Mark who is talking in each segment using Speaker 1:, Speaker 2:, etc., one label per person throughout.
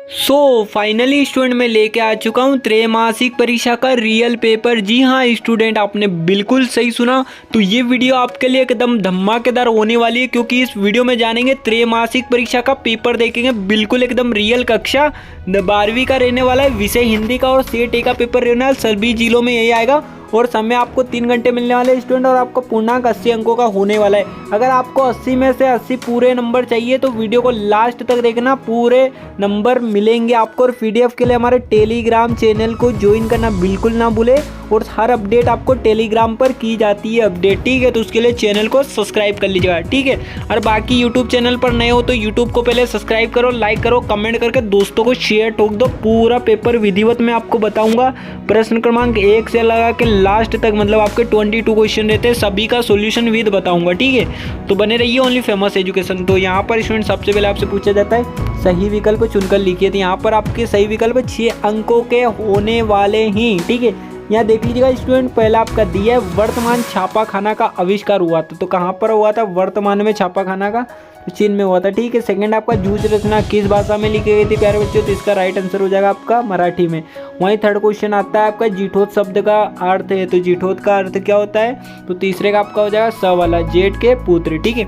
Speaker 1: Finally student मैं लेके आ चुका हूँ त्रैमासिक परीक्षा का रियल पेपर। जी हाँ स्टूडेंट, आपने बिल्कुल सही सुना। तो ये वीडियो आपके लिए एकदम धमाकेदार होने वाली है, क्योंकि इस वीडियो में जानेंगे त्रैमासिक परीक्षा का पेपर देखेंगे, बिल्कुल एकदम रियल। कक्षा 12वीं का रहने वाला है, विषय हिंदी का और सेट ए का पेपर रहने वाला, सभी जिलों में यही आएगा। और समय आपको 3 घंटे मिलने वाले हैं स्टूडेंट, और आपको पूर्णांक 80 अंकों का होने वाला है। अगर आपको 80 में से 80 पूरे नंबर चाहिए तो वीडियो को लास्ट तक देखना, पूरे नंबर मिलेंगे आपको। और पीडीएफ के लिए हमारे टेलीग्राम चैनल को ज्वाइन करना बिल्कुल ना भूले, और हर अपडेट आपको टेलीग्राम पर की जाती है अपडेट, ठीक है। तो उसके लिए चैनल को सब्सक्राइब कर लीजिएगा, ठीक है। और बाकी यूट्यूब चैनल पर नए हो तो यूट्यूब को पहले सब्सक्राइब करो, लाइक करो, कमेंट करके दोस्तों को शेयर ठोक दो। पूरा पेपर विधिवत मैं आपको बताऊंगा, प्रश्न क्रमांक 1 से लगा के लास्ट तक, मतलब आपके 22 क्वेश्चन रहते हैं, सभी का सोल्यूशन विद बताऊंगा, ठीक है। तो बने रहिए ओनली फेमस एजुकेशन। तो यहाँ पर स्टूडेंट सबसे पहले आपसे पूछा जाता है सही विकल्प चुनकर लिखिए। तो यहाँ पर आपके सही विकल्प 6 अंकों के होने वाले हैं, ठीक है। यहाँ देख लीजिएगा स्टूडेंट, पहला आपका दिया है वर्तमान छापाखाना का आविष्कार हुआ था। तो कहाँ पर हुआ था? वर्तमान में छापाखाना का तो चीन में हुआ था, ठीक है। सेकंड आपका जूझ रचना किस भाषा में लिखी गई थी प्यारे बच्चों? तो इसका राइट आंसर हो जाएगा आपका मराठी में। वहीं थर्ड क्वेश्चन आता है आपका जीठोत शब्द का अर्थ है। तो जीठोत का अर्थ क्या होता है? तो तीसरे का आपका हो जाएगा स वाला, जेठ के पुत्र, ठीक है।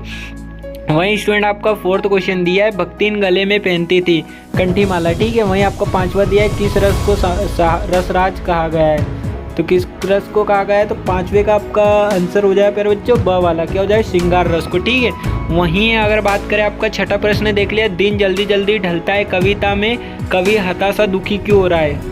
Speaker 1: वहीं स्टूडेंट आपका फोर्थ क्वेश्चन दिया है भक्तिन गले में पहनती थी कंठी माला, ठीक है। वहीं आपका पांचवा दिया है किस रस को रसराज कहा गया है? तो किस रस को कहा गया है? तो पांचवे का आपका आंसर हो जाएगा प्यारे बच्चों ब वाला, क्या हो जाए? श्रृंगार रस को, ठीक है। वहीं अगर बात करें आपका छठा प्रश्न देख लिया, दिन जल्दी जल्दी ढलता है कविता में कवि हताशा दुखी क्यों हो रहा है?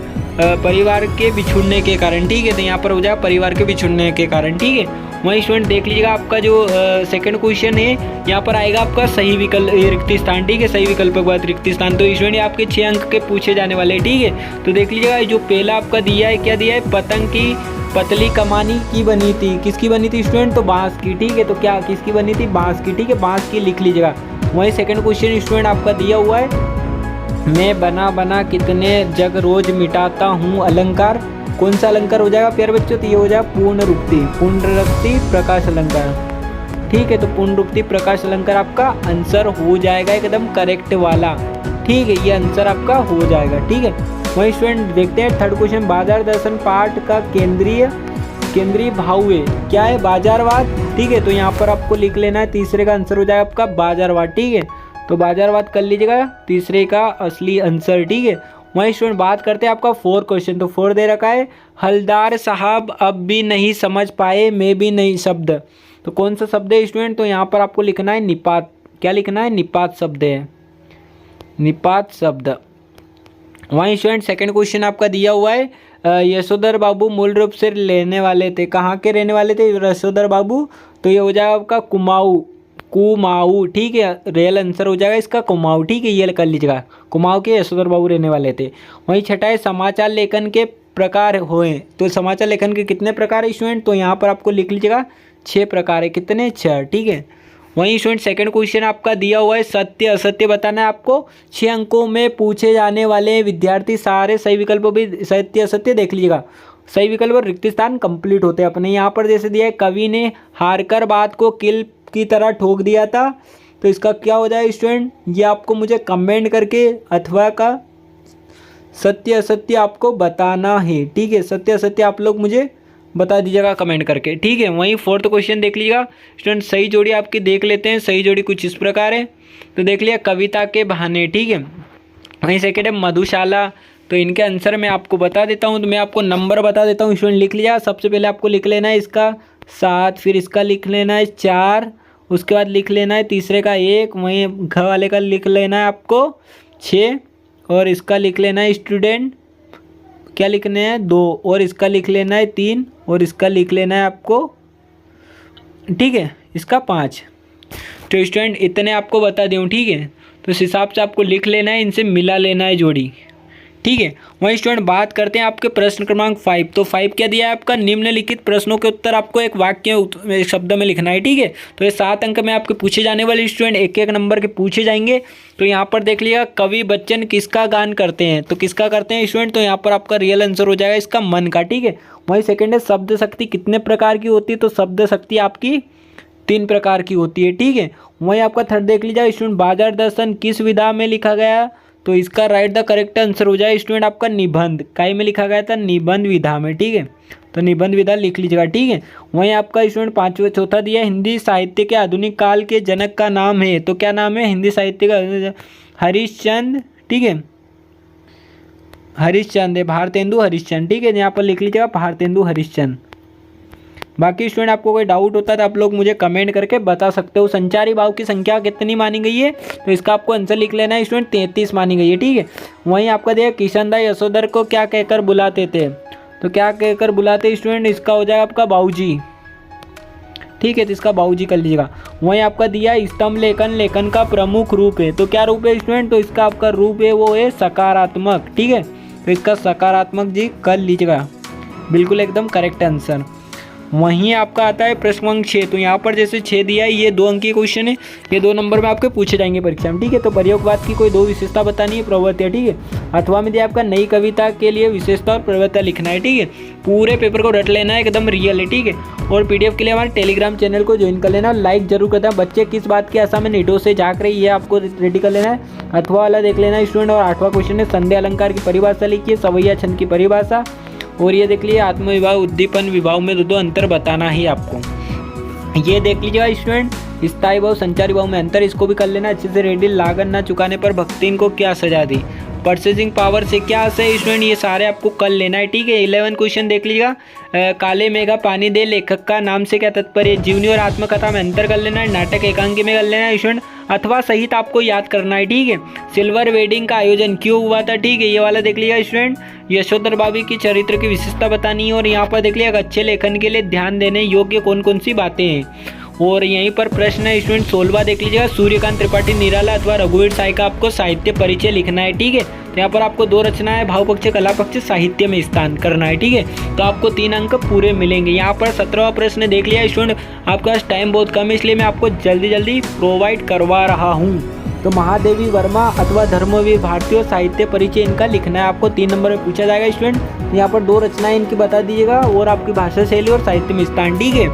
Speaker 1: परिवार के बिछुड़ने के कारण, ठीक है। तो यहाँ पर हो जाएगा परिवार के बिछुड़ने के कारण, ठीक है। वहीं स्टूडेंट देख लीजिएगा आपका जो सेकंड क्वेश्चन है, यहाँ पर आएगा आपका सही विकल्प रिक्त स्थान, ठीक है। सही विकल्प के बाद रिक्त स्थान। तो स्टूडेंट आपके 6 अंक के पूछे जाने वाले, ठीक है। तो देख लीजिएगा जो पहला आपका दिया है, क्या दिया है? पतंग की पतली कमानी की बनी थी, किसकी बनी थी स्टूडेंट? तो बांस की, ठीक है। तो क्या किसकी बनी थी? बांस की, ठीक है। बांस की लिख लीजिएगा। वहीं सेकंड क्वेश्चन स्टूडेंट आपका दिया हुआ है मैं बना बना कितने जग रोज मिटाता हूँ अलंकार, कौन सा अलंकार हो जाएगा प्यारे बच्चों? तो ये हो जाएगा पूर्णरूक्ति प्रकाश अलंकार, ठीक है। तो पूर्णरूक्ति प्रकाश अलंकार आपका आंसर हो जाएगा एकदम करेक्ट वाला, ठीक है। ये आंसर आपका हो जाएगा, ठीक है। वही स्टूडेंट देखते हैं थर्ड क्वेश्चन, बाजार दर्शन पाठ का केंद्रीय भाव है क्या है? बाजारवाद, ठीक है। तो यहाँ पर आपको लिख लेना है, तीसरे का आंसर हो जाएगा आपका बाजारवाद, ठीक है। तो बाजारवाद कर लीजिएगा तीसरे का असली आंसर, ठीक है। वहीं स्टूडेंट बात करते हैं आपका 4 क्वेश्चन। तो 4 दे रखा है हलदार साहब अब भी नहीं समझ पाए मैं भी नहीं शब्द। तो कौन सा शब्द है स्टूडेंट? तो यहाँ पर आपको लिखना है निपात, क्या लिखना है? निपात शब्द है, निपात शब्द। वहीं स्टूडेंट सेकंड क्वेश्चन आपका दिया हुआ है यशोधर बाबू मूल रूप से रहने वाले थे, कहाँ के रहने वाले थे यशोधर बाबू? तो ये हो जाएगा आपका कुमाऊं, ठीक है। रियल आंसर हो जाएगा इसका कुमाऊं, ठीक है। ये कर लीजिएगा, कुमाऊं के यशोधर बाबू रहने वाले थे। वहीं छठा है समाचार लेखन के प्रकार हुए। तो समाचार लेखन के कितने प्रकार है स्टूडेंट? तो यहाँ पर आपको लिख लीजिएगा 6 प्रकार है, कितने? 6, ठीक है। वहीं स्टूडेंट सेकंड क्वेश्चन आपका दिया हुआ है सत्य असत्य बताना है आपको। 6 अंकों में पूछे जाने वाले विद्यार्थी सारे सही विकल्प भी सत्य असत्य देख लीजिएगा। सही विकल्प और रिक्त स्थान कंप्लीट होते हैं अपने। यहाँ पर जैसे दिया है कवि ने हारकर बात को किल की तरह ठोक दिया था, तो इसका क्या हो जाए स्टूडेंट? ये आपको मुझे कमेंट करके अथवा का सत्य असत्य आपको बताना है, ठीक है। सत्य असत्य आप लोग मुझे बता दीजिएगा कमेंट करके, ठीक है। वहीं फोर्थ क्वेश्चन देख लीजिएगा स्टूडेंट, सही जोड़ी आपकी देख लेते हैं। सही जोड़ी कुछ इस प्रकार है। तो देख लिया कविता के बहाने, ठीक है। वहीं सेकेंड है मधुशाला। तो इनके आंसर मैं आपको बता देता हूँ, तो मैं आपको नंबर बता देता हूँ स्टूडेंट, लिख लिया। सबसे पहले आपको लिख लेना है इसका 7, फिर इसका लिख लेना है 4, उसके बाद लिख लेना है तीसरे का 1, वहीं घ वाले का लिख लेना है आपको 6, और इसका लिख लेना है स्टूडेंट क्या लिखना है? 2, और इसका लिख लेना है 3, और इसका लिख लेना है आपको, ठीक है, इसका 5। तो स्टूडेंट इतने आपको बता दूँ, ठीक है। तो इस हिसाब से आपको लिख लेना है, इनसे मिला लेना है जोड़ी, ठीक है। वहीं स्टूडेंट बात करते हैं आपके प्रश्न क्रमांक 5। तो 5 क्या दिया है आपका? निम्नलिखित प्रश्नों के उत्तर आपको एक वाक्य शब्द में लिखना है, ठीक है। तो ये 7 अंक में आपके पूछे जाने वाले स्टूडेंट एक एक नंबर के पूछे जाएंगे। तो यहाँ पर देख लिया कवि बच्चन किसका गान करते हैं? तो किसका करते हैं स्टूडेंट? तो यहाँ पर आपका रियल आंसर हो जाएगा इसका मन का, ठीक है। वहीं सेकेंड है शब्द शक्ति कितने प्रकार की होती है? तो शब्द शक्ति आपकी 3 प्रकार की होती है, ठीक है। वहीं आपका थर्ड देख लीजिए स्टूडेंट, बाजार दर्शन किस विधा में लिखा गया? तो इसका राइट द करेक्ट आंसर हो जाए स्टूडेंट आपका निबंध। काय में लिखा गया था? निबंध विधा में, ठीक है। तो निबंध विधा लिख लीजिएगा, ठीक है। वहीं आपका स्टूडेंट पांचवा चौथा दिया, हिंदी साहित्य के आधुनिक काल के जनक का नाम है। तो क्या नाम है हिंदी साहित्य का? हरिश्चंद्र, ठीक है। हरिश्चंद्र है, भारतेंदु हरिश्चंद्र, ठीक है। यहाँ पर लिख लीजिएगा भारतेंदु हरिश्चंद्र। बाकी स्टूडेंट आपको कोई डाउट होता है तो आप लोग मुझे कमेंट करके बता सकते हो। संचारी भाव की संख्या कितनी मानी गई है? तो इसका आपको आंसर लिख लेना है स्टूडेंट, 33 मानी गई है, ठीक है। वहीं आपका दिया किशनदास यशोधर को क्या कहकर बुलाते थे? तो क्या कहकर बुलाते स्टूडेंट? इसका हो जाएगा आपका बाबूजी, ठीक है। तो इसका बाबूजी कर लीजिएगा। वहीं आपका दिया स्तंभ लेखन लेखन का प्रमुख रूप है। तो क्या रूप है स्टूडेंट? तो इसका आपका रूप है वो है सकारात्मक, ठीक है। तो इसका सकारात्मक जी कर लीजिएगा, बिल्कुल एकदम करेक्ट आंसर। वहीं आपका आता है प्रश्न अंक 6। तो यहाँ पर जैसे 6 दिया है, ये 2 अंक की क्वेश्चन है, ये 2 नंबर में आपके पूछे जाएंगे परीक्षा में, ठीक है। तो प्रयोगवाद की कोई 2 विशेषता बतानी है, प्रवृत्ति है, ठीक है। अथवा में दिया आपका नई कविता के लिए विशेषता और प्रवृत्ति लिखना है, ठीक है। पूरे पेपर को रट लेना है, एकदम रियल है, ठीक है। और पीडीएफ के लिए हमारे टेलीग्राम चैनल को ज्वाइन कर लेना, लाइक जरूर करना। बच्चे किस बात की आशा में नीडो से झाँक रही है आपको रेडी कर लेना है। अथवा वाला देख लेना स्टूडेंट। और 8वां क्वेश्चन है संध्या अलंकार की परिभाषा लिखिए, सवैया छंद की परिभाषा। और ये देख लीजिए आत्मविभाव उद्दीपन विभाव में दो अंतर बताना ही आपको। ये देख लीजिएगा स्टूडेंट, स्थायी भाव संचारी भाव में अंतर, इसको भी कर लेना अच्छे से रेडी। लागत न चुकाने पर भक्ति इनको क्या सजा दी? परचेजिंग पावर से क्या है स्टूडेंट? ये सारे आपको कर लेना है, ठीक है। 11 क्वेश्चन देख लीजिएगा। काले मेघा पानी दे लेखक का नाम से क्या तात्पर्य? जीवनी और आत्मकथा में अंतर कर लेना है। नाटक एकांकी में कर लेना है स्टूडेंट। अथवा सहित आपको याद करना है, ठीक है। सिल्वर वेडिंग का आयोजन क्यों हुआ था? ठीक है, ये वाला देख लिया स्टूडेंट। यशोधर भाभी की चरित्र की विशेषता बतानी है। और यहाँ पर देख लिया अच्छे लेखन के लिए ध्यान देने योग्य कौन कौन सी बातें हैं। और यहीं पर प्रश्न है स्टूडेंट 16वां देख लीजिएगा, सूर्यकांत त्रिपाठी निराला अथवा रघुवीर साय का आपको साहित्य परिचय लिखना है, ठीक है। तो यहाँ पर आपको 2 रचना है, भाव पक्ष कला पक्ष साहित्य में स्थान करना है, ठीक है। तो आपको 3 अंक पूरे मिलेंगे। यहाँ पर 17वां प्रश्न देख लिया स्टूडेंट, आपके पास टाइम बहुत कम है इसलिए मैं आपको जल्दी जल्दी प्रोवाइड करवा रहा हूँ। तो महादेवी वर्मा अथवा धर्मवीर भारतीय साहित्य परिचय इनका लिखना है आपको, 3 नंबर में पूछा जाएगा स्टूडेंट। यहाँ पर 2 रचनाएं इनकी बता दीजिएगा और आपकी भाषा शैली और साहित्य में स्थान, ठीक है।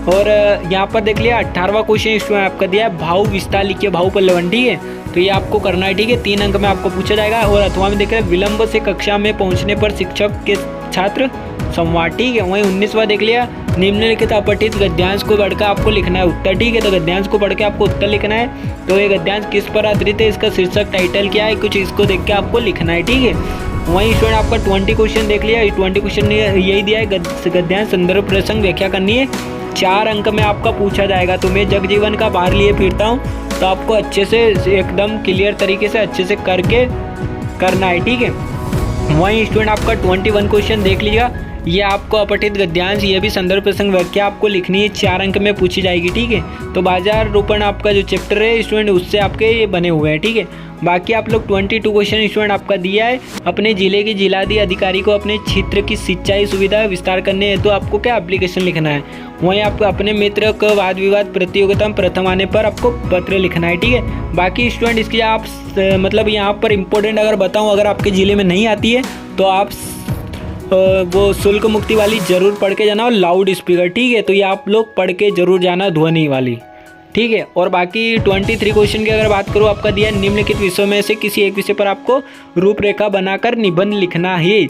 Speaker 1: और यहाँ पर देख लिया 18वां क्वेश्चन स्टूडेंट आपका दिया है, भाव विस्तार लिखिए भाव पल्लवन, ठीक है। तो ये आपको करना है, ठीक है। 3 अंक में आपको पूछा जाएगा। और अथवा में देख रहे विलंब से कक्षा में पहुँचने पर शिक्षक के छात्र संवाद, ठीक है। वहीं 19वां देख लिया, निम्नलिखित अपठित गद्यांश को पढ़कर आपको लिखना है उत्तर, ठीक है। तो गद्यांश को पढ़ के आपको उत्तर लिखना है। तो ये गद्यांश किस पर आधारित है, इसका शीर्षक टाइटल क्या है, कुछ इसको देख के आपको लिखना है, ठीक है। वहीं स्टूडेंट आपका 20 क्वेश्चन देख लिया, 20 क्वेश्चन यही दिया है, गद्यांश संदर्भ प्रसंग व्याख्या करनी है, 4 अंक में आपका पूछा जाएगा। तो मैं जगजीवन का बाहर लिए फिरता हूँ, तो आपको अच्छे से एकदम क्लियर तरीके से अच्छे से करके करना है, ठीक है। वहीं स्टूडेंट आपका 21 क्वेश्चन देख लीजिएगा, ये आपको अपठित गद्यांश, ये भी संदर्भ प्रसंग व्याख्या आपको लिखनी है, 4 अंक में पूछी जाएगी, ठीक है। तो बाजार रोपण आपका जो चैप्टर है स्टूडेंट उससे आपके ये बने हुए हैं, ठीक है। बाकी आप लोग 22 क्वेश्चन स्टूडेंट आपका दिया है, अपने जिले के जिलाधी अधिकारी को अपने क्षेत्र की सिंचाई सुविधा विस्तार करने है तो आपको क्या एप्लीकेशन लिखना है। वहीं आपको अपने मित्र को वाद विवाद प्रतियोगिता में प्रथम आने पर आपको पत्र लिखना है, ठीक है। बाकी स्टूडेंट इसकी आप मतलब यहाँ पर इम्पोर्टेंट अगर बताऊँ, अगर आपके ज़िले में नहीं आती है तो आप वो शुल्क मुक्ति वाली जरूर पढ़ के जाना, और लाउड स्पीकर, ठीक है। तो ये आप लोग पढ़ के जरूर जाना, ध्वनि वाली, ठीक है। और बाकी 23 क्वेश्चन की अगर बात करूँ, आपका दिया निम्नलिखित विषयों में से किसी एक विषय पर आपको रूपरेखा बनाकर निबंध लिखना है।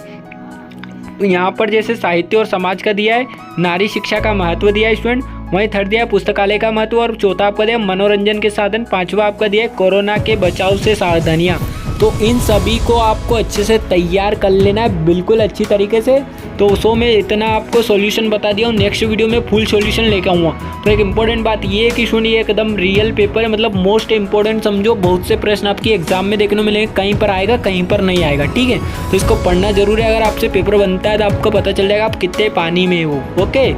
Speaker 1: तो यहाँ पर जैसे साहित्य और समाज का दिया है, नारी शिक्षा का महत्व दिया है स्टूडेंट, वहीं थर्ड दिया है पुस्तकालय का महत्व, और चौथा आपका दिया मनोरंजन के साधन, 5वां आपका दिया है कोरोना के बचाव से सावधानियाँ। तो इन सभी को आपको अच्छे से तैयार कर लेना है बिल्कुल अच्छी तरीके से। तो उसो में इतना आपको सॉल्यूशन बता दिया हूँ, नेक्स्ट वीडियो में फुल सॉल्यूशन लेकर आऊँगा। तो एक इंपॉर्टेंट बात ये है कि सुनिए, एकदम रियल पेपर है, मतलब मोस्ट इंपॉर्टेंट समझो, बहुत से प्रश्न आपकी एग्जाम में देखने को मिलेंगे, कहीं पर आएगा कहीं पर नहीं आएगा, ठीक है। तो इसको पढ़ना जरूर है, अगर आपसे पेपर बनता है तो आपको पता चल जाएगा आप कितने पानी में हो। Okay,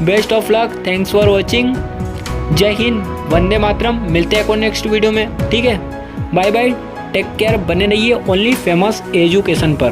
Speaker 1: best of luck, thanks for watching, जय हिंद, वंदे मातरम। मिलते हैं नेक्स्ट वीडियो में, ठीक है। बाय बाय, टेक केयर, बने रहिए ओनली फेमस एजुकेशन पर।